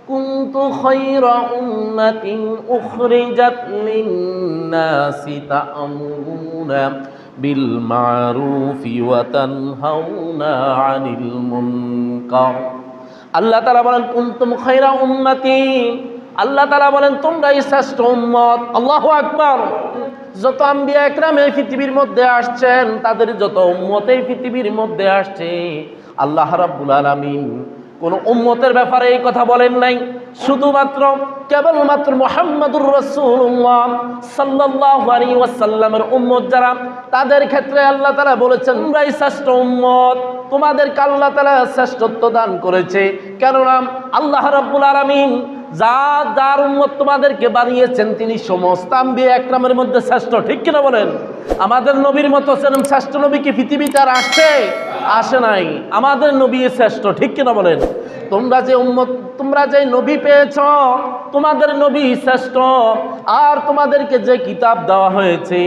কুনতু খায়রা উম্মাতিন উখরিজাত লিন-নাসি তা'মুরুনা বিল মা'রুফি ওয়া তানহাউনা আনিল মুনকার। আল্লাহ তাআলা বলেন কুনতুম খায়রা উম্মাতিন, আল্লাহ তাআলা বলেন তোমরাই শ্রেষ্ঠ উম্মত। আল্লাহু আকবার। যত আম্বিয়া একরাম এই পৃথিবীর মধ্যে আসছেন, তাদের যত উম্মত এই পৃথিবীর মধ্যে আসছে, আল্লাহ রাব্বুল আলামিন কোন উম্মতের ব্যাপারে এই কথা বলেন নাই। শুধুমাত্র কেবলমাত্র মুহাম্মাদুর রাসূলুল্লাহ সাল্লাল্লাহু আলাইহি ওয়াসাল্লামের উম্মত যারা, তাদের ক্ষেত্রে আল্লাহ তাআলা বলেছেন তোমরাই শ্রেষ্ঠ উম্মত, তোমাদেরকে আল্লাহ তাআলা শ্রেষ্ঠত্ব দান করেছে। কেননা আল্লাহ রাব্বুল আলামিন যার উম্মত তোমাদেরকে বানিয়েছেন তিনি সমস্ত আম্বিয়া একরামের মধ্যে শ্রেষ্ঠ। ঠিক কিনা বলেন? আমাদের নবীর মতো শ্রেষ্ঠ নবী কি পৃথিবীতে আর আসে নাই? আমাদের নবী শ্রেষ্ঠ। ঠিক কিনা বলেন? তোমরা যে নবী পেয়েছ, তোমাদের নবী শ্রেষ্ঠ। আর তোমাদেরকে যে কিতাব দেওয়া হয়েছে,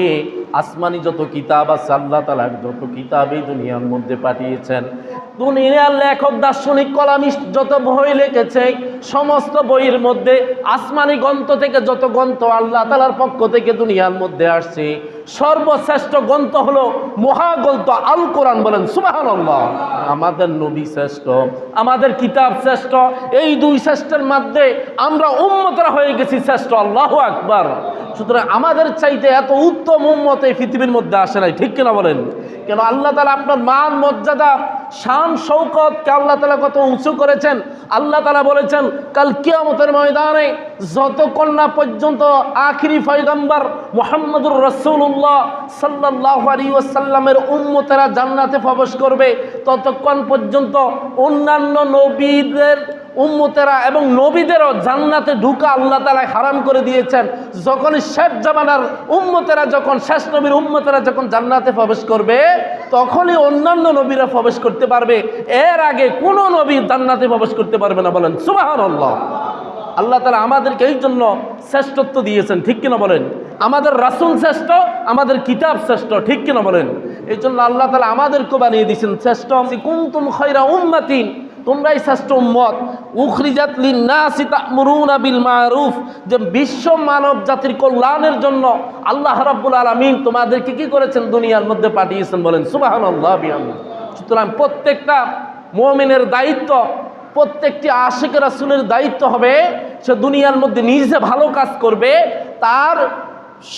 আসমানি যত কিতাব আছে, আল্লাহ তাআলা যত কিতাব এই দুনিয়ার মধ্যে পাঠিয়েছেন, দুনিয়ার লেখক দার্শনিক কলামিস্ট যত বই লিখেছে, সমস্ত বইয়ের মধ্যে আসমানি গ্রন্থ থেকে যত গ্রন্থ আল্লাহ তাআলার পক্ষ থেকে দুনিয়ার মধ্যে আসছে, সর্বশ্রেষ্ঠ গ্রন্থ হলো মহাগ্রন্থ আল কোরআন। বলেন সুবহানাল্লাহ। আমাদের নবী শ্রেষ্ঠ, আমাদের কিতাব শ্রেষ্ঠ। এই দুই শ্রেষ্ঠের মধ্যে আমরা উম্মতরা হয়ে গেছি শ্রেষ্ঠ। আল্লাহু আকবার। সুতরাং আমাদের চাইতে এত উত্তম উম্মত এই পৃথিবীর মধ্যে আসে নাই। ঠিক কিনা বলেন? কেন আল্লাহ তাআলা আপনার মান মর্যাদা শান শৌকতকে আল্লাহ তাআলা কত উঁচু করেছেন। আল্লাহ তাআলা বলেছেন কাল কিয়ামতের ময়দানে যতক্ষণ না পর্যন্ত আখিরি পয়গম্বর মুহাম্মদুর রাসূলুল্লাহ সাল্লাল্লাহু আলাইহি ওয়াসাল্লামের উম্মতেরা জান্নাতে প্রবেশ করবে, ততক্ষণ পর্যন্ত অন্যান্য নবীদের উম্মতেরা এবং নবীদেরও জান্নাতে ঢুকা আল্লাহ তাআলা হারাম করে দিয়েছেন। যখন শেষ জামানার উম্মতেরা, যখন শেষ নবীর উম্মতেরা যখন জান্নাতে প্রবেশ করবে, তখনই অন্যান্য নবীরা প্রবেশ করতে পারবে। এর আগে কোনো নবী জান্নাতে প্রবেশ করতে পারবে না। বলেন সুবহানাল্লাহ। আল্লাহ তাআলা আমাদেরকে এই জন্য শ্রেষ্ঠত্ব দিয়েছেন। ঠিক কিনা বলেন? আমাদের রাসূল শ্রেষ্ঠ, আমাদের কিতাব শ্রেষ্ঠ। ঠিক কিনা বলেন? এই জন্য আল্লাহ তাআলা আমাদেরকে বানিয়ে দিয়েছেন শ্রেষ্ঠ। কুনতুম খায়রা উম্মাতিন, তোমরাই শ্রেষ্ঠ উম্মত। উখরিজাত লিন-নাসি তা'মুরুনা বিল মা'রুফ, যে বিশ্ব মানব জাতির কল্যাণের জন্য আল্লাহ রাব্বুল আলামিন তোমাদেরকে কি করেছেন? দুনিয়ার মধ্যে পাঠিয়েছেন। বলেন সুবহানাল্লাহ বিহামদিহি। সুতরাং প্রত্যেকটা মুমিনের দায়িত্ব, প্রত্যেকটি আশিক রাসূলের দায়িত্ব হবে সে দুনিয়ার মধ্যে নিজে ভালো কাজ করবে, তার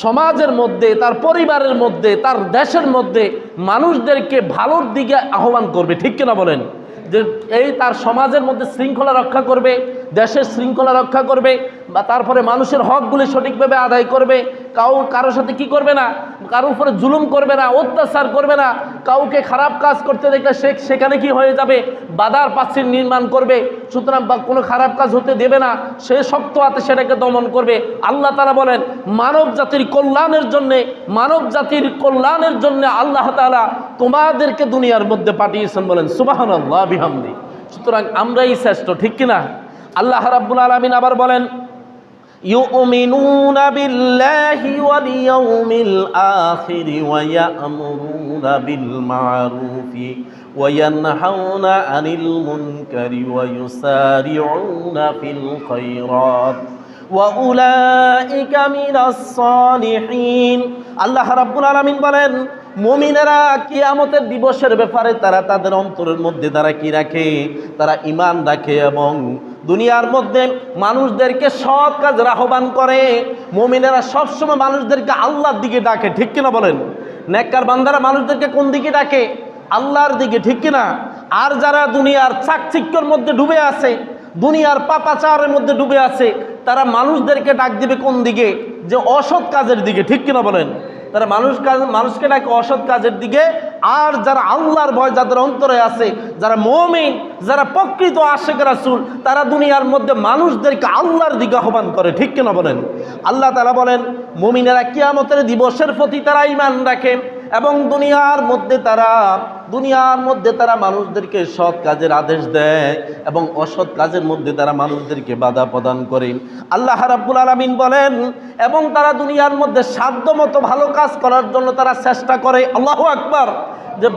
সমাজের মধ্যে, তার পরিবারের মধ্যে, তার দেশের মধ্যে মানুষদেরকে ভালোর দিকে আহ্বান করবে। ঠিক কিনা বলেন? যে এই তার সমাজের মধ্যে শৃঙ্খলা রক্ষা করবে, দেশের শৃঙ্খলা রক্ষা করবে, বা তারপরে মানুষের হকগুলি সঠিকভাবে আদায় করবে। কারোর সাথে কি করবে না? কারোর উপরে জুলুম করবে না, অত্যাচার করবে না। কাউকে খারাপ কাজ করতে দেখলে সেখানে কি হয়ে যাবে? বাধার প্রাচীর নির্মাণ করবে। সুতরাং কোনো খারাপ কাজ হতে দেবে না, সে শক্ত হাতে সেটাকে দমন করবে। আল্লাহ তাআলা বলেন মানব জাতির কল্যাণের জন্যে, মানব জাতির কল্যাণের জন্য আল্লাহ তাআলা তোমাদেরকে দুনিয়ার মধ্যে পাঠিয়েছেন। বলেন সুবহানাল্লাহ বিহামদিহি। সুতরাং আমরাই শ্রেষ্ঠ। ঠিক কিনা? আল্লাহ রাব্বুল আলামিন আবার বলেন ইউমিনুনা বিল্লাহি ওয়াল ইয়াউমিল আখির ওয়া ইয়া'মুরুনা বিল মা'রুফি ওয়া ইয়ানহাউনা আনিল মুনকারি ওয়া ইউসারি'উনা ফিল খায়রাত ওয়া উলাইকা মিনাস সালিহিন। আল্লাহ রাব্বুল আলামিন বলেন মুমিনেরা কিয়ামতের দিবসের ব্যাপারে তারা তাদের অন্তরের মধ্যে তারা কি রাখে? তারা ঈমান রাখে এবং দুনিয়ার মধ্যে মানুষদেরকে সৎ কাজের আহ্বান করে। মুমিনেরা সবসময় মানুষদেরকে আল্লাহর দিকে ডাকে। ঠিক কিনা বলেন? নেককার বান্দারা মানুষদেরকে কোন দিকে ডাকে? আল্লাহর দিকে। ঠিক কিনা? আর যারা দুনিয়ার চাকচিক্যের মধ্যে ডুবে আছে, দুনিয়ার পাপাচারের মধ্যে ডুবে আছে, তারা মানুষদেরকে ডাক দিবে কোন দিকে? যে অসৎ কাজের দিকে। ঠিক কিনা বলেন? তারা মানুষকে ডাকে অসৎ কাজের দিকে। আর যারা আল্লাহর ভয় যাদের অন্তরে আছে, যারা মুমিন, যারা প্রকৃত আশিক রাসূল, তারা দুনিয়ার মধ্যে মানুষদেরকে আল্লাহর দিকে আহ্বান করে। ঠিক কিনা বলেন? আল্লাহ তাআলা বলেন মুমিনেরা কিয়ামতের দিবসের প্রতি তারা ঈমান রাখে এবং দুনিয়ার মধ্যে তারা মানুষদেরকে সৎ কাজের আদেশ দেয় এবং অসৎ কাজের মধ্যে তারা মানুষদেরকে বাধা প্রদান করে। আল্লাহ রাব্বুল আলামিন বলেন এবং তারা দুনিয়ার মধ্যে সাধ্যমতো ভালো কাজ করার জন্য তারা চেষ্টা করে। আল্লাহু আকবার। যে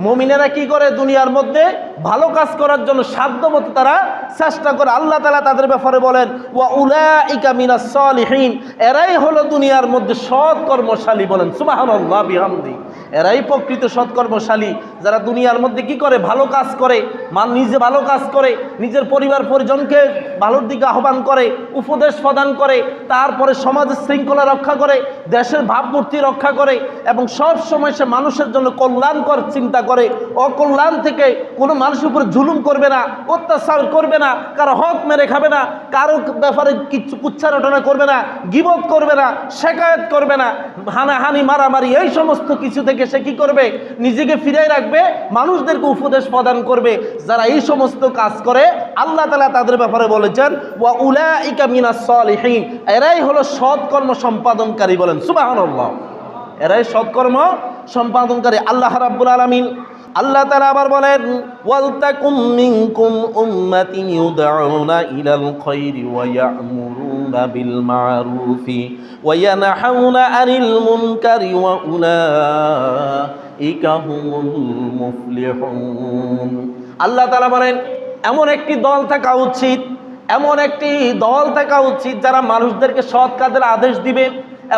মুমিনেরা কি করে? দুনিয়ার মধ্যে ভালো কাজ করার জন্য সাধ্যমতো তারা চেষ্টা করে। আল্লাহ তাআলা তাদের ব্যাপারে বলেন, ওয়া উলাইকা মিনাস সালিহিন, এরাই হলো দুনিয়ার মধ্যে সৎ কর্মশালী। বলেন সুবহানাল্লাহ বিহামদি। এরাই প্রকৃত সৎকর্মশালী, যারা দুনিয়ার মধ্যে কি করে? ভালো কাজ করে, নিজে ভালো কাজ করে, নিজের পরিবার পরিজনকে ভালোর দিকে আহ্বান করে, উপদেশ প্রদান করে, তারপরে সমাজের শৃঙ্খলা রক্ষা করে, দেশের ভাবমূর্তি রক্ষা করে, এবং সব সময় সে মানুষের জন্য কল্যাণকর চিন্তা করে। অকল্যাণ থেকে কোনো মানুষের উপরে জুলুম করবে না, অত্যাচার করবে না, কারো হক মেরে খাবে না, কারো ব্যাপারে কিছু কুচ্ছারটনা করবে না, গীবত করবে না, শেকায়েত করবে না, হানাহানি মারামারি এই সমস্ত কিছু থেকে সে কি করবে? নিজেকে ফিরিয়ে রাখবে, মানুষদেরকে উপদেশ প্রদান করবে। যারা এই সমস্ত কাজ করে আল্লাহ তাআলা তাদের ব্যাপারে বলেছেন, ওয়া উলাইকা মিনাস সালিহিন, এরাই হলো সৎকর্ম সম্পাদনকারী। বলেন সুবহানাল্লাহ। এরাই সৎকর্ম সম্পাদনকারী। আল্লাহ রাব্বুল আলামিন আল্লাহ তাআলা আবার বলেন, ওয়ালতাকুম মিনকুম উম্মাতিন ইউদউনা ইলাল খায়রি ওয়া ইয়া'মুরুনা বিল মা'রুফি ওয়া ইয়ানহাউনা আনিল মুনকারি ওয়া উলাইকা হুমুল মুফলিহুন। আল্লাহ তাআলা বলেন, এমন একটি দল থাকা উচিত, এমন একটি দল থাকা উচিত যারা মানুষদেরকে সৎ কাজের আদেশ দিবে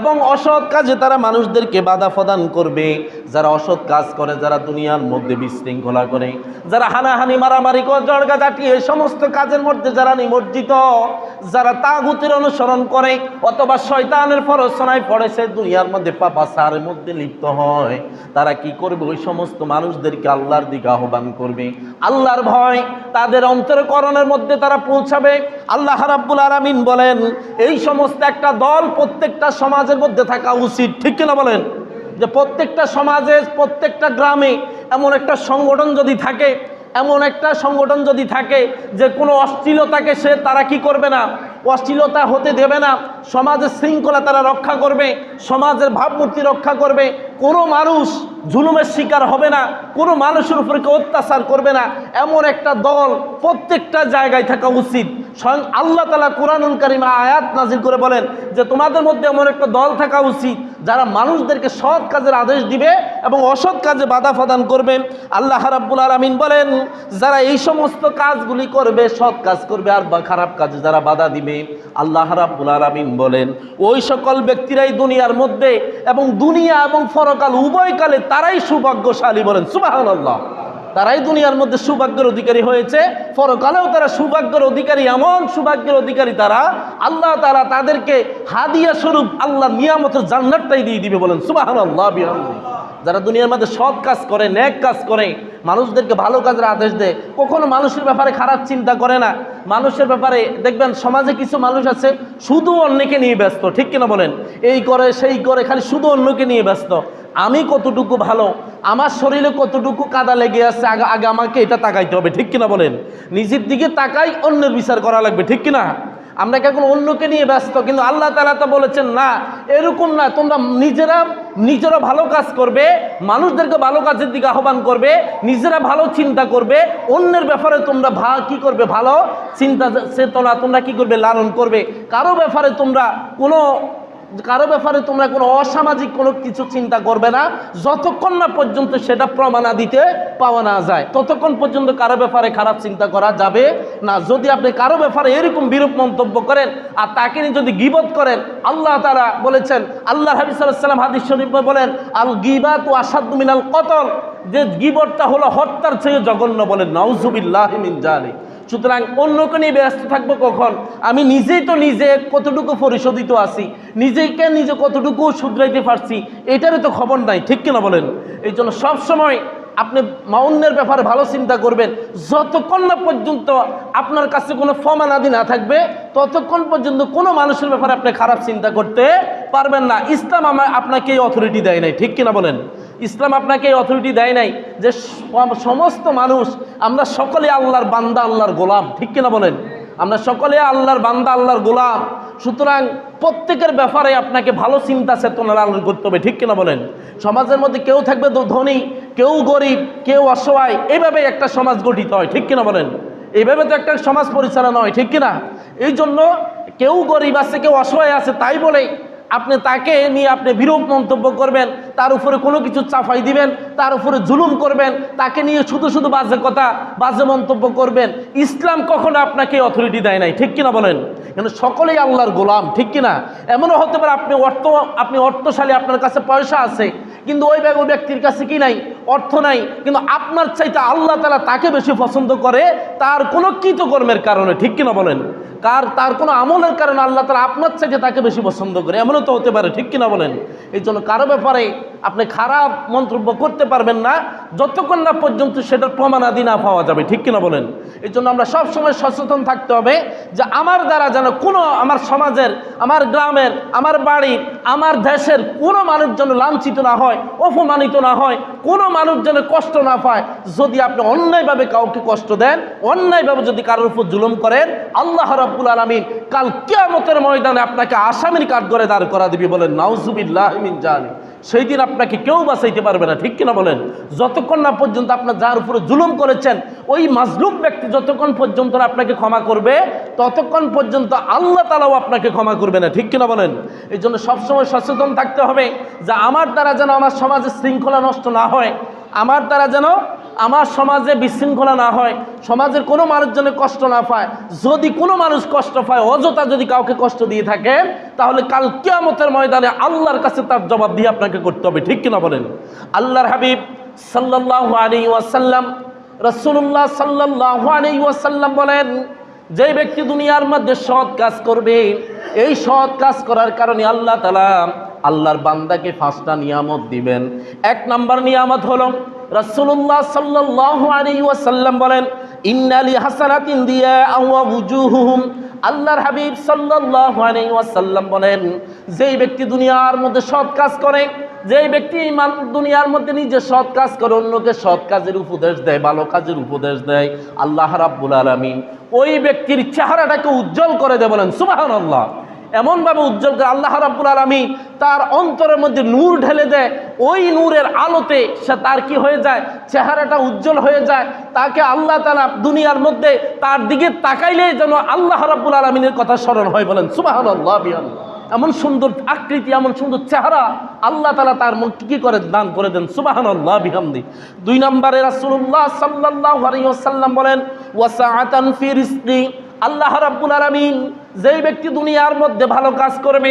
এবং অসৎ কাজে তারা মানুষদেরকে বাধা প্রদান করবে। যারা অসৎ কাজ করে, যারা দুনিয়ার মধ্যে বিশৃঙ্খলা করে, যারা হানাহানি মারামারি করে, জড়গাজাটি এই সমস্ত কাজের মধ্যে যারা নিমজ্জিত, যারা তাগুতের অনুসরণ করে অথবা শয়তানের প্ররোচনায় পড়েছে, দুনিয়ার মধ্যে পাপাচারের মধ্যে লিপ্ত হয়, তারা কি করবে? ওই সমস্ত মানুষদেরকে আল্লাহর দিকে আহ্বান করবে। আল্লাহর ভয় তাদের অন্তরকরণের মধ্যে তারা পৌঁছাবে। আল্লাহ রাব্বুল আলামিন বলেন, এই সমস্ত একটা দল প্রত্যেকটা সমাজের মধ্যে থাকা উচিত। ঠিক কিনা বলেন? যে প্রত্যেকটা সমাজে, প্রত্যেকটা গ্রামে এমন একটা সংগঠন যদি থাকে, এমন একটা সংগঠন যদি থাকে যে কোনো অশ্লীলতাকে তারা কি করবে না? অশ্লীলতা হতে দেবে না, সমাজের শৃঙ্খলা তারা রক্ষা করবে, সমাজের ভাবমূর্তি রক্ষা করবে, কোনো মানুষ জুলুমের শিকার হবে না, কোনো মানুষের উপরে কেউ অত্যাচার করবে না, এমন একটা দল প্রত্যেকটা জায়গায় থাকা উচিত। স্বয়ং আল্লাহ তাআলা কুরআনুল কারীমে আয়াত নাজিল করে বলেন যে তোমাদের মধ্যে এমন একটা দল থাকা উচিত যারা মানুষদেরকে সৎ কাজের আদেশ দিবে এবং অসৎ কাজে বাধা প্রদান করবে। আল্লাহ রাব্বুল আলামিন বলেন, যারা এই সমস্ত কাজগুলি করবে, সৎ কাজ করবে আর খারাপ কাজে যারা বাধা দিবে, আল্লাহ রাব্বুল আলামিন বলেন ওই সকল ব্যক্তিরাই দুনিয়ার মধ্যে এবং দুনিয়া এবং পরকাল উভয় কালে তারাই সৌভাগ্যশালী। বলেন সুবহানাল্লাহ। তারাই দুনিয়ার মধ্যে সৌভাগ্যের অধিকারী হয়েছে, পরকালেও তারা সৌভাগ্যের অধিকারী। এমন সৌভাগ্যের অধিকারী তারা, আল্লাহ তাআলা তাদেরকে হাদিয়া স্বরূপ আল্লাহ নিয়ামতের জান্নাতটাই দিয়ে দিবে। বলেন সুবহানাল্লাহ বিহামদিহি। যারা দুনিয়ার মধ্যে সৎ কাজ করে, নেক কাজ করে, মানুষদেরকে ভালো কাজের আদেশ দেয়, কখনো মানুষের ব্যাপারে খারাপ চিন্তা করে না। মানুষের ব্যাপারে দেখবেন সমাজে কিছু মানুষ আছে শুধু অন্যকে নিয়ে ব্যস্ত। ঠিক কিনা বলেন? এই করে সেই করে, খালি শুধু অন্যকে নিয়ে ব্যস্ত। আমি কতটুকু ভালো, আমার শরীরে কতটুকু কাদা লেগে আছে, আগে আমাকে এটা তাকাইতে হবে। ঠিক কিনা বলেন? নিজের দিকে তাকাই অন্যের বিচার করা লাগবে। ঠিক কিনা? আমরা এখন অন্যকে নিয়ে ব্যস্ত, কিন্তু আল্লাহ তাআলা তো বলেছেন না, এরকম না। তোমরা নিজেরা ভালো কাজ করবে, মানুষদেরকে ভালো কাজের দিকে আহ্বান করবে, নিজেরা ভালো চিন্তা করবে, অন্যের ব্যাপারে তোমরা কি করবে? ভালো চিন্তা চেতনা তোমরা কি করবে? লালন করবে। কারো ব্যাপারে তোমরা কোনো অসামাজিক কোনো কিছু চিন্তা করবে না, যতক্ষণ না পর্যন্ত সেটা প্রমাণাদিতে পাওয়া না যায়, ততক্ষণ পর্যন্ত কারো ব্যাপারে খারাপ চিন্তা করা যাবে না। যদি আপনি কারো ব্যাপারে এরকম বিরূপ মন্তব্য করেন আর তাকে নিয়ে যদি গীবত করেন, আল্লাহ তাআলা বলেছেন, আল্লাহ হাবিব সাল্লাল্লাহু আলাইহি ওয়াসাল্লাম হাদিস শরীফে বলেন, আল গীবাতু আশাদ্দু মিনাল কতল, যে গীবতটা হলো হত্যার চেয়ে জঘন্য। বলেন নাউযুবিল্লাহি মিন যালিক। সুতরাং অন্যকে নিয়ে ব্যস্ত থাকবো কখন? আমি নিজেই তো নিজে কতটুকু পরিশোধিত আছি, নিজে কতটুকু শুধরাইতে পারছি, এটারও তো খবর নাই। ঠিক কিনা বলেন? এই জন্য সবসময় আপনি অন্যের ব্যাপারে ভালো চিন্তা করবেন। যতক্ষণ না পর্যন্ত আপনার কাছে কোনো প্রমাণাদি না থাকবে, ততক্ষণ পর্যন্ত কোনো মানুষের ব্যাপারে আপনি খারাপ চিন্তা করতে পারবেন না। ইসলাম আপনাকে এই অথরিটি দেয় নাই। ঠিক কিনা বলেন? ইসলাম আপনাকে এই অথরিটি দেয় নাই যে সমস্ত মানুষ, আমরা সকলে আল্লাহর বান্দা, আল্লাহর গোলাম। ঠিক কিনা বলেন? আমরা সকলে আল্লাহর বান্দা, আল্লাহর গোলাম। সুতরাং প্রত্যেকের ব্যাপারে আপনাকে ভালো চিন্তা চেতনা লালন করতে হবে। ঠিক কিনা বলেন? সমাজের মধ্যে কেউ থাকবে ধনী, কেউ গরিব, কেউ অসহায়, এইভাবে একটা সমাজ গঠিত হয়। ঠিক কিনা বলেন? এইভাবে তো একটা সমাজ পরিচালনা হয়। ঠিক কিনা? এই জন্য কেউ গরিব আছে, কেউ অসহায় আছে, তাই বলে আপনি তাকে নিয়ে আপনি বিরূপ মন্তব্য করবেন, তার উপরে কোনো কিছু চাপাই দিবেন, তার উপরে জুলুম করবেন, তাকে নিয়ে শুধু শুধু বাজে কথা বাজে মন্তব্য করবেন। ইসলাম কখনো আপনাকে অথরিটি দেয় নাই, ঠিক কিনা বলেন? কিন্তু সকলেই আল্লাহর গোলাম, ঠিক কিনা? এমনও হতে পারে আপনি অর্থশালী, আপনার কাছে পয়সা আছে, কিন্তু ওই ব্যক্তির কাছে কি নাই? অর্থ নাই, কিন্তু আপনার চাইতে আল্লাহ তাআলা তাকে বেশি পছন্দ করে তার কোনো কৃতকর্মের কারণে, ঠিক কিনা বলেন? তার কোনো আমলের কারণে আল্লাহ তাআলা আপনার চাইতে তাকে বেশি পছন্দ করে, এমনও তো হতে পারে, ঠিক কিনা বলেন? এই জন্য কারো ব্যাপারে আপনি খারাপ মন্তব্য করতে পারবেন না যতক্ষণ না পর্যন্ত সেটার প্রমাণাদি না পাওয়া যাবে, ঠিক কিনা বলেন? এই জন্য আমরা সবসময় সচেতন থাকতে হবে যে আমার দ্বারা যেন কোনো আমার সমাজের, আমার গ্রামের, আমার বাড়ির, আমার দেশের কোনো মানুষ যেন লাঞ্ছিত না হয়, অপমানিত না হয়, কোনো মানুষ যেন কষ্ট না পায়। যদি আপনি অন্যায়ভাবে কাউকে কষ্ট দেন, অন্যায়ভাবে যদি কারোর উপর জুলুম করেন, আল্লাহ রাব্বুল আলামিন কাল কিয়ামতের ময়দানে আপনাকে আসামির কাঠগড়ায় দাঁড় করা দিবে, বলেন নাউজুবিল্লাহ মিন জালিক। সেই দিন আপনাকে কেউ বাঁচাইতে পারবে না, ঠিক কিনা বলেন? যতক্ষণ না পর্যন্ত আপনার যার উপরে জুলুম করেছেন ওই মাজলুম ব্যক্তি যতক্ষণ পর্যন্ত আপনাকে ক্ষমা করবে, ততক্ষণ পর্যন্ত আল্লাহ তাআলাও আপনাকে ক্ষমা করবে না, ঠিক কিনা বলেন? এই জন্য সবসময় সচেতন থাকতে হবে যে আমার দ্বারা যেন আমার সমাজে শৃঙ্খলা নষ্ট না হয়, আমার দ্বারা যেন আমার সমাজে বিশৃঙ্খলা না হয়, সমাজের কোনো মানুষ যেন কষ্ট না পায়। যদি কোনো মানুষ কষ্ট পায়, অযথা যদি কাউকে কষ্ট দিয়ে থাকে, তাহলে কাল কিয়ামতের ময়দানে আল্লাহর কাছে তার জবাব দিয়ে আপনাকে করতে হবে, ঠিক কিনা বলেন? আল্লাহর হাবিব সাল্লাল্লাহু আলাইহি ওয়াসাল্লাম, রাসূলুল্লাহ সাল্লাল্লাহু আলাইহি ওয়াসাল্লাম বলেন, যে ব্যক্তি দুনিয়ার মধ্যে সৎ কাজ করবে, এই সৎ কাজ করার কারণে আল্লাহ তাআলা আল্লাহর বান্দাকে 5টা নিয়ামত দিবেন। 1 নম্বর নিয়ামত হলো, রাসূলুল্লাহ সাল্লাল্লাহু আলাইহি ওয়াসাল্লাম বলেন, ইন্নালি হাসানাতিন দিয়া ওয়া wujuhuhum। আল্লাহর হাবিব সাল্লাল্লাহু আলাইহি ওয়াসাল্লাম বলেন, যেই ব্যক্তি দুনিয়ার মধ্যে সৎ কাজ করে, যেই ব্যক্তি দুনিয়ার মধ্যে নিজে সৎ কাজ করে, অন্যকে সৎ কাজের উপদেশ দেয়, ভালো কাজের উপদেশ দেয়, আল্লাহ রাব্বুল আলামিন ওই ব্যক্তির চেহারাটাকে উজ্জ্বল করে দেয়, বলেন সুবহানাল্লাহ। এমনভাবে উজ্জ্বল করে আল্লাহ রাব্বুল আলামিন তার অন্তরের মধ্যে নূর ঢেলে দেয়, ওই নূরের আলোতে সে তার কি হয়ে যায়? চেহারাটা উজ্জ্বল হয়ে যায়। তাকে আল্লাহ তাআলা দুনিয়ার মধ্যে তার দিকে তাকাইলেই যেন আল্লাহ রাব্বুল আলামিনের কথা স্মরণ হয়, বলেন সুবহানাল্লাহ। এমন সুন্দর আকৃতি, এমন সুন্দর চেহারা আল্লাহ তাআলা তার মধ্যে কি করে দান করে দেন, সুবহানাল্লাহ বিহামদি। 2 নম্বরে রাসূলুল্লাহ সাল্লাল্লাহু আলাইহি ওয়াসাল্লাম বলেন, ওয়াসাআতান ফি রিজকি। আল্লাহ রাব্বুল আলামিন যেই ব্যক্তি দুনিয়ার মধ্যে ভালো কাজ করবে,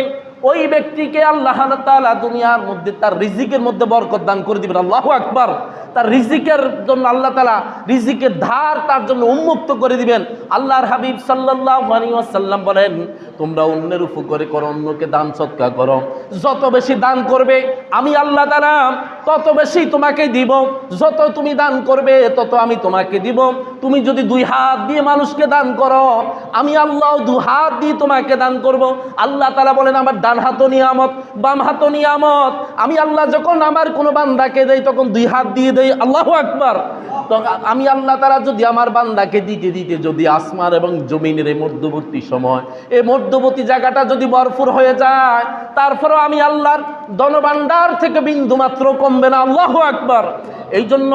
ওই ব্যক্তিকে আল্লাহ তাআলা দুনিয়ার মধ্যে তার রিজিকের মধ্যে বরকত দান করে দিবেন। আল্লাহু আকবার। তার রিজিকের জন্য আল্লাহ তাআলা রিজিকের ধার তার জন্য উন্মুক্ত করে দিবেন। আল্লাহর হাবিব সাল্লাল্লাহু আলাইহি ওয়াসাল্লাম বলেন, তোমরা অন্যের উপকারে করো, অন্যকে দান সদকা করো। যত বেশি দান করবে আমি আল্লাহ তাআলা তত বেশি তোমাকে দিব। যত তুমি দান করবে তত আমি তোমাকে দিব। তুমি যদি 2 হাত দিয়ে মানুষকে দান করো, আমি আল্লাহ 2 হাত দিয়ে তোমাকে দান করব। আল্লাহ তাআলা বলেন, আমার ডান হাতও নিয়ামত, বাম হাতও নিয়ামত। আমি আল্লাহ যখন আমার কোনো বান্দাকে দেই তখন 2 হাত দিয়ে দেই। আল্লাহু আকবার। তো আমি আল্লাহ তাআলা যদি আমার বান্দাকে দিতে দিতে যদি আসমান এবং জমিনের এই মধ্যবর্তী সময়, এই মধ্যবর্তী জায়গাটা যদি ভরপুর হয়ে যায়, তারপরেও আমি আল্লাহর ধনভাণ্ডার থেকে বিন্দু মাত্র কমবে না। আল্লাহু আকবার। এই জন্য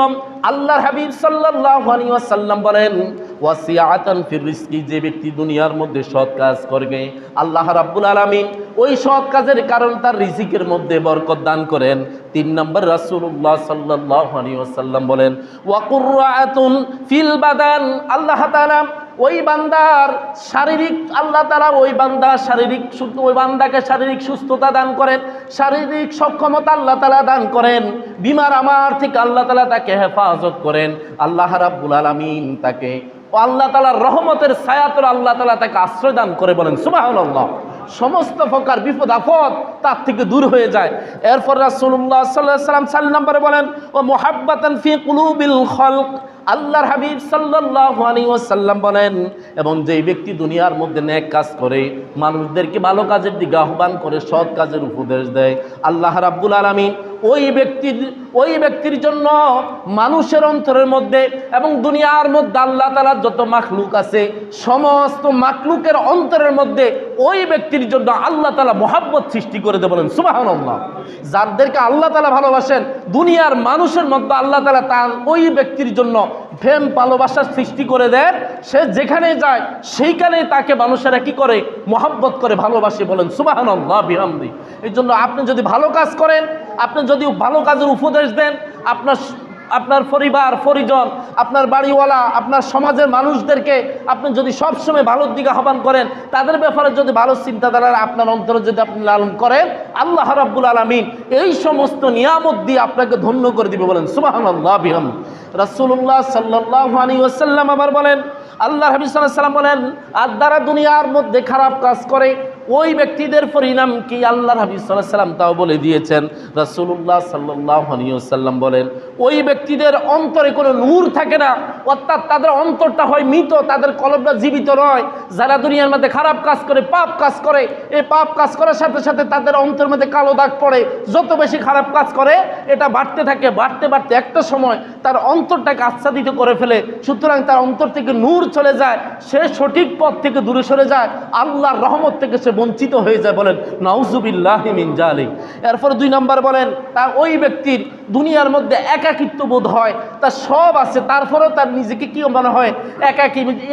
আল্লাহর হাবিব সাল্লাল্লাহু আলাইহি ওয়াসাল্লাম বলেন, ওয়াসিআতান ফির রিজকি। যে ব্যক্তি দুনিয়ার মধ্যে সৎ কাজ করবে, আল্লাহ রাব্বুল আলামিন ওই সৎ কাজের কারণ তার রিজিকের মধ্যে বরকত দান করেন। 3 নম্বর রাসূলুল্লাহ সাল্লাল্লাহু আলাইহি ওয়াসাল্লাম বলেন, ওয়া কুররাতুন ফিল বাদান। আল্লাহ তাআলা ওই বান্দার শারীরিক, আল্লাহ তাআলা ওই বান্দার শারীরিক ওই বান্দাকে শারীরিক সুস্থতা দান করেন, শারীরিক সক্ষমতা আল্লাহ তাআলা দান করেন। বিমার আমার থেকে আল্লাহ তাআলা তাকে হেফাজত করেন। আল্লাহ রাব্বুল আলামিন তাকে আল্লাহ তাআলার রহমতের ছায়াতলে আল্লাহ তাআলা তাকে আশ্রয় দান করে, বলেন সুবহানাল্লাহ। সমস্ত প্রকার বিপদ আপদ তার থেকে দূর হয়ে যায়। এরপর রাসূলুল্লাহ সাল্লাল্লাহু আলাইহি ওয়াসাল্লাম 4 নম্বরে বলেন, ওয়া মুহাব্বাতান ফি কুলুবিল খালক। আল্লাহর হাবিব সাল্লাল্লাহু আলাইহি ওয়াসাল্লাম বলেন, এবং যেই ব্যক্তি দুনিয়ার মধ্যে নেক কাজ করে, মানুষদেরকে ভালো কাজের দিকে আহ্বান করে, সৎ কাজের উপদেশ দেয়, আল্লাহ রাব্বুল আলামিন ওই ব্যক্তির জন্য মানুষের অন্তরের মধ্যে এবং দুনিয়ার মধ্যে আল্লাহ তাআলার যত মাখলুক আছে, সমস্ত মাখলুকের অন্তরের মধ্যে ওই ব্যক্তির জন্য আল্লাহ তাআলা মহব্বত সৃষ্টি করে দেন, বলেন সুবহানাল্লাহ। যাদেরকে আল্লাহ তাআলা ভালোবাসেন, দুনিয়ার মানুষের মধ্যে আল্লাহ তাআলা তার ওই ব্যক্তির জন্য প্রেম ভালোবাসার সৃষ্টি করে দেন। সে যেখানে যায় সেইখানে তাকে মানুষেরা কি করে, মহব্বত করে, ভালোবাসে। বলেন সুবহানাল্লাহ বিহামদি। এই জন্য আপনি যদি ভালো কাজ করেন, আপনি যদি ভালো কাজের উপদেশ দেন, আপনার পরিবার পরিজন, আপনার বাড়িওয়ালা, আপনার সমাজের মানুষদেরকে আপনি যদি সবসময় ভালোর দিকে আহ্বান করেন, তাদের ব্যাপারে যদি ভালো চিন্তাধারা আপনার অন্তরে যদি আপনি লালন করেন, আল্লাহ রাব্বুল আলামিন এই সমস্ত নিয়ামত দিয়ে আপনাকে ধন্য করে দিবে। বলেন সুবহানাল্লাহ বিহামদি। রাসূলুল্লাহ সাল্লাল্লাহু আলাইহি ওয়াসাল্লাম আবার বলেন, আল্লাহ হাবিব সাল্লাল্লাহু আলাইহি ওয়াসাল্লাম বলেন, আর যারা দুনিয়ার মধ্যে খারাপ কাজ করে ওই ব্যক্তিদের পরিণাম কি আল্লাহ হাবিব সাল্লাল্লাহু আলাইহি ওয়াসাল্লাম তাও বলে দিয়েছেন। রাসূলুল্লাহ সাল্লাল্লাহু আলাইহি ওয়াসাল্লাম বলেন, ওই ব্যক্তিদের অন্তরে কোনো নূর থাকে না, অর্থাৎ তাদের অন্তরটা হয় মৃত, তাদের কলবটা জীবিত নয়। যারা দুনিয়ার মধ্যে খারাপ কাজ করে, পাপ কাজ করে, এই পাপ কাজ করার সাথে সাথে তাদের অন্তরের মধ্যে কালো দাগ পড়ে। যত বেশি খারাপ কাজ করে এটা বাড়তে থাকে, বাড়তে বাড়তে একটা সময় তার অন্তরটাকে আচ্ছাদিত করে ফেলে। সুতরাং তার অন্তর থেকে নূর চলে যায়, সে সঠিক পথ থেকে দূরে সরে যায়, আল্লাহর রহমত থেকে সে বঞ্চিত হয়ে যায়। বলেন নাউজুবিল্লাহি মিন জালিক। এরপর 2 নম্বর বলেন, তা ওই ব্যক্তির দুনিয়ার মধ্যে একাকিত্ব বোধ হয়। তার সব আছে, তারপরেও তার নিজেকে কি মনে হয়,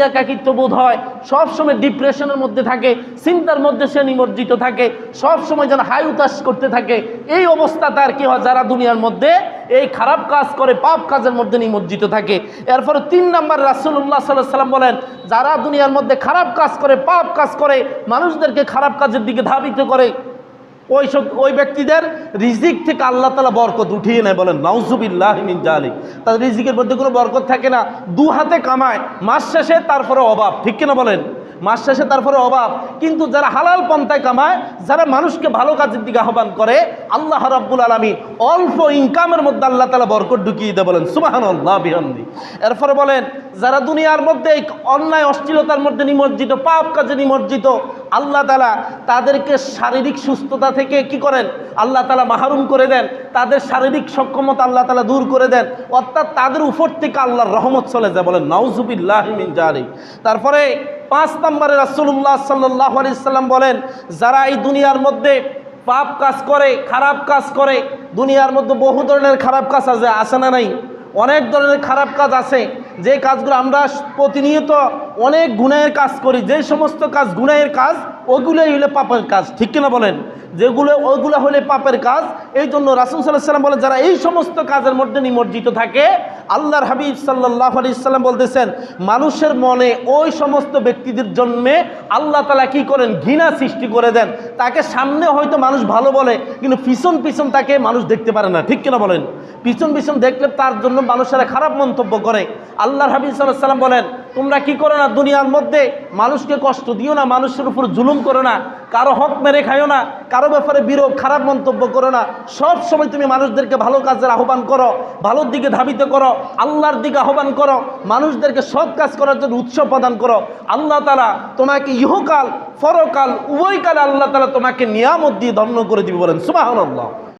একাকিত্ব বোধ হয়। সবসময় ডিপ্রেশনের মধ্যে থাকে, চিন্তার মধ্যে সে নিমজ্জিত থাকে, সবসময় যেন হাই উতাস করতে থাকে। এই অবস্থা তার কি হয়, যারা দুনিয়ার মধ্যে এই খারাপ কাজ করে, পাপ কাজের মধ্যে নিমজ্জিত থাকে। এরপরে 3 নম্বর রাসূলুল্লাহ সাল্লাল্লাহু আলাইহি ওয়াসাল্লাম বলেন, যারা দুনিয়ার মধ্যে খারাপ কাজ করে, পাপ কাজ করে, মানুষদেরকে খারাপ কাজের দিকে ধাবিত করে, ওই ব্যক্তিদের রিজিক থেকে আল্লাহ তাআলা বরকত উঠিয়ে নেয়। বলেন নাউজুবিল্লাহি মিন জালিক। তাদের রিজিকের মধ্যে কোনো বরকত থাকে না, 2 হাতে কামায়, মাস শেষে তারপরে অভাব। ঠিক কিনা বলেন, মাস শেষে তারপরে অভাব। কিন্তু যারা হালাল পন্থায় কামায়, যারা মানুষকে ভালো কাজের দিকে আহ্বান করে, আল্লাহ রাব্বুল আলামিন অল্প ইনকামের মধ্যে আল্লাহ তাআলা বরকত ঢুকিয়ে দেয়। বলেন সুবহানাল্লাহ বিহামদি। এরপরে বলেন, যারা দুনিয়ার মধ্যে অন্যায় অশ্লীলতার মধ্যে নিমজ্জিত, পাপ কাজে নিমজ্জিত, আল্লাহ তাআলা তাদেরকে শারীরিক সুস্থতা থেকে কি করেন, আল্লাহ তাআলা মাহরুম করে দেন। তাদের শারীরিক সক্ষমতা আল্লাহ তাআলা দূর করে দেন, অর্থাৎ তাদের উপর থেকে আল্লাহর রহমত চলে যায়। বলেন নাউজুবিল্লাহি মিন জালিক। তারপরে 5 নম্বরে রাসূলুল্লাহ সাল্লাল্লাহু আলাইহি ওয়াসাল্লাম বলেন, যারা এই দুনিয়ার মধ্যে পাপ কাজ করে, খারাপ কাজ করে, দুনিয়ার মধ্যে বহু ধরনের খারাপ কাজ আছে না নাই? অনেক ধরনের খারাপ কাজ আছে, যে কাজগুলো আমরা প্রতিনিয়ত অনেক গুনাহের কাজ করি। যে সমস্ত কাজ গুনাহের কাজ, ওগুলোই হলে পাপের কাজ। ঠিক কিনা বলেন, ওইগুলো হলে পাপের কাজ। এই জন্য রাসূল সাল্লাল্লাহু আলাইহি ওয়াসাল্লাম বলেন, যারা এই সমস্ত কাজের মধ্যে নিমজ্জিত থাকে, আল্লাহর হাবিব সাল্লাল্লাহু আলাইহি ওয়াসাল্লাম বলতেছেন, মানুষের মনে ওই সমস্ত ব্যক্তিদের জন্যে আল্লাহ তাআলা কি করেন, ঘৃণা সৃষ্টি করে দেন। তাকে সামনে হয়তো মানুষ ভালো বলে, কিন্তু পিছন পিছন তাকে মানুষ দেখতে পারে না। ঠিক কিনা বলেন, পিছন পিছন দেখলে তার জন্য মানুষেরা খারাপ মন্তব্য করে। আল্লাহর হাবিব সাল্লাল্লাহু আলাইহি ওয়াসাল্লাম বলেন, তোমরা কি করো না, দুনিয়ার মধ্যে মানুষকে কষ্ট দিও না, মানুষের উপর জুলুম করো না, কারো হক মেরে খাইও না, কারো ব্যাপারে বিরূপ খারাপ মন্তব্য করো না। সব সময় তুমি মানুষদেরকে ভালো কাজের আহ্বান করো, ভালোর দিকে ধাবিত করো, আল্লাহর দিকে আহ্বান করো, মানুষদেরকে সৎ কাজ করার জন্য উৎসাহ প্রদান করো। আল্লাহ তাআলা তোমাকে ইহকাল পরকাল উভয়কালে আল্লাহ তাআলা তোমাকে নিয়ামত দিয়ে ধন্য করে দিবে। বলেন সুবহানাল্লাহ।